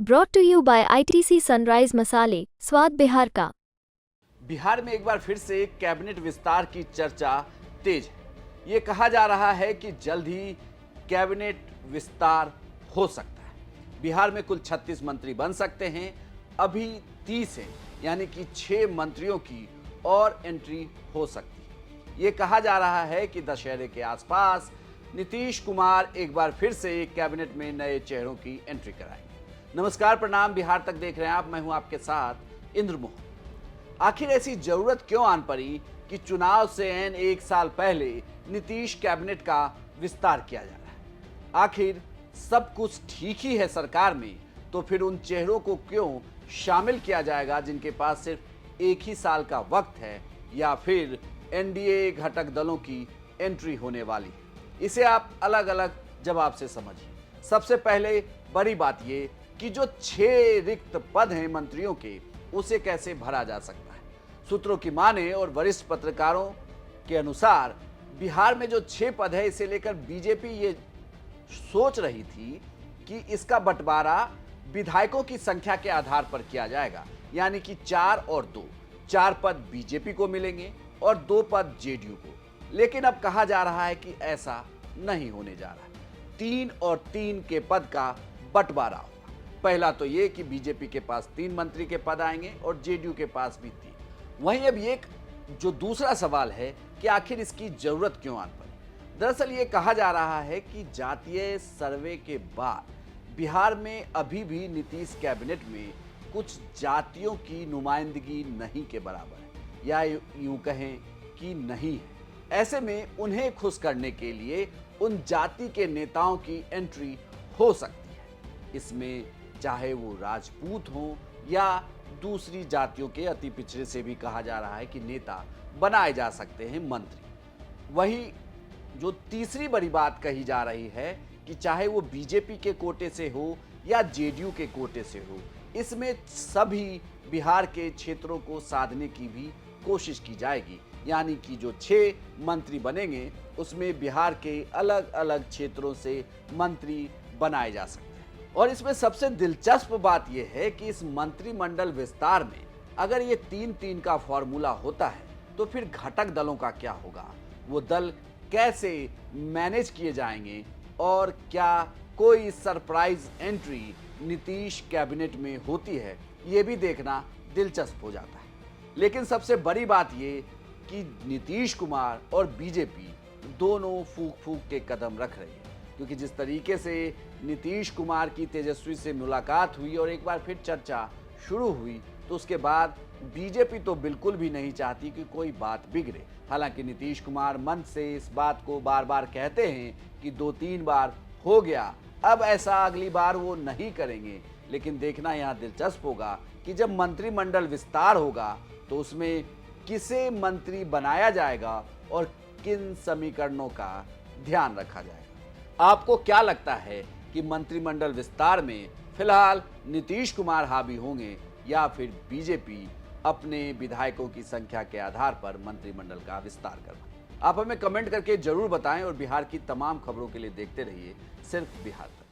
Brought to you by ITC Sunrise मसाले, स्वाद बिहार का। बिहार में एक बार फिर से कैबिनेट विस्तार की चर्चा तेज है। ये कहा जा रहा है कि जल्द ही कैबिनेट विस्तार हो सकता है। बिहार में कुल 36 मंत्री बन सकते हैं, अभी 30 हैं, यानी कि 6 मंत्रियों की और एंट्री हो सकती है। ये कहा जा रहा है कि दशहरे के आसपास नीतीश कुमार एक बार फिर से कैबिनेट में नए चेहरों की एंट्री कराएंगे। नमस्कार, प्रणाम, बिहार तक देख रहे हैं आप। मैं हूं आपके साथ इंद्रमोहन। आखिर ऐसी जरूरत क्यों आन पड़ी कि चुनाव से एन एक साल पहले नीतीश कैबिनेट का विस्तार किया जा रहा है? आखिर सब कुछ ठीक ही है सरकार में, तो फिर उन चेहरों को क्यों शामिल किया जाएगा जिनके पास सिर्फ एक ही साल का वक्त है, या फिर एनडीए घटक दलों की एंट्री होने वाली है? इसे आप अलग अलग जवाब से समझिए। सबसे पहले बड़ी बात ये कि जो 6 रिक्त पद हैं मंत्रियों के, उसे कैसे भरा जा सकता है? सूत्रों की माने और वरिष्ठ पत्रकारों के अनुसार बिहार में जो 6 पद है, इसे लेकर बीजेपी ये सोच रही थी कि इसका बंटवारा विधायकों की संख्या के आधार पर किया जाएगा, यानी कि 4 और 2, 4 पद बीजेपी को मिलेंगे और 2 पद जेडीयू को। लेकिन अब कहा जा रहा है कि ऐसा नहीं होने जा रहा है। 3 और 3 के पद का बंटवारा होगा। पहला तो ये कि बीजेपी के पास 3 मंत्री के पद आएंगे और जेडीयू के पास भी 3। वहीं अब ये जो दूसरा सवाल है कि आखिर इसकी जरूरत क्यों आन पड़ी? दरअसल ये कहा जा रहा है कि जातीय सर्वे के बाद बिहार में अभी भी नीतीश कैबिनेट में कुछ जातियों की नुमाइंदगी नहीं के बराबर है, या यूं कहें कि नहीं है। ऐसे में उन्हें खुश करने के लिए उन जाति के नेताओं की एंट्री हो सकती है। इसमें चाहे वो राजपूत हों या दूसरी जातियों के अति पिछड़े से भी कहा जा रहा है कि नेता बनाए जा सकते हैं मंत्री। वही जो तीसरी बड़ी बात कही जा रही है कि चाहे वो बीजेपी के कोटे से हो या जेडीयू के कोटे से हो, इसमें सभी बिहार के क्षेत्रों को साधने की भी कोशिश की जाएगी। यानी कि जो 6 मंत्री बनेंगे उसमें बिहार के अलग अलग क्षेत्रों से मंत्री बनाए जा सकते हैं। और इसमें सबसे दिलचस्प बात यह है कि इस मंत्रिमंडल विस्तार में अगर ये 3-3 का फॉर्मूला होता है, तो फिर घटक दलों का क्या होगा? वो दल कैसे मैनेज किए जाएंगे, और क्या कोई सरप्राइज एंट्री नीतीश कैबिनेट में होती है? ये भी देखना दिलचस्प हो जाता है। लेकिन सबसे बड़ी बात ये कि नीतीश कुमार और बीजेपी दोनों फूंक फूंक के कदम रख रही है, क्योंकि जिस तरीके से नीतीश कुमार की तेजस्वी से मुलाकात हुई और एक बार फिर चर्चा शुरू हुई, तो उसके बाद बीजेपी तो बिल्कुल भी नहीं चाहती कि कोई बात बिगड़े। हालांकि नीतीश कुमार मन से इस बात को बार बार कहते हैं कि 2-3 बार हो गया, अब ऐसा अगली बार वो नहीं करेंगे। लेकिन देखना यहाँ दिलचस्प होगा कि जब मंत्रिमंडल विस्तार होगा तो उसमें किसे मंत्री बनाया जाएगा और किन समीकरणों का ध्यान रखा जाएगा। आपको क्या लगता है कि मंत्रिमंडल विस्तार में फिलहाल नीतीश कुमार हावी होंगे, या फिर बीजेपी अपने विधायकों की संख्या के आधार पर मंत्रिमंडल का विस्तार करवाए? आप हमें कमेंट करके जरूर बताएं और बिहार की तमाम खबरों के लिए देखते रहिए सिर्फ बिहार तक।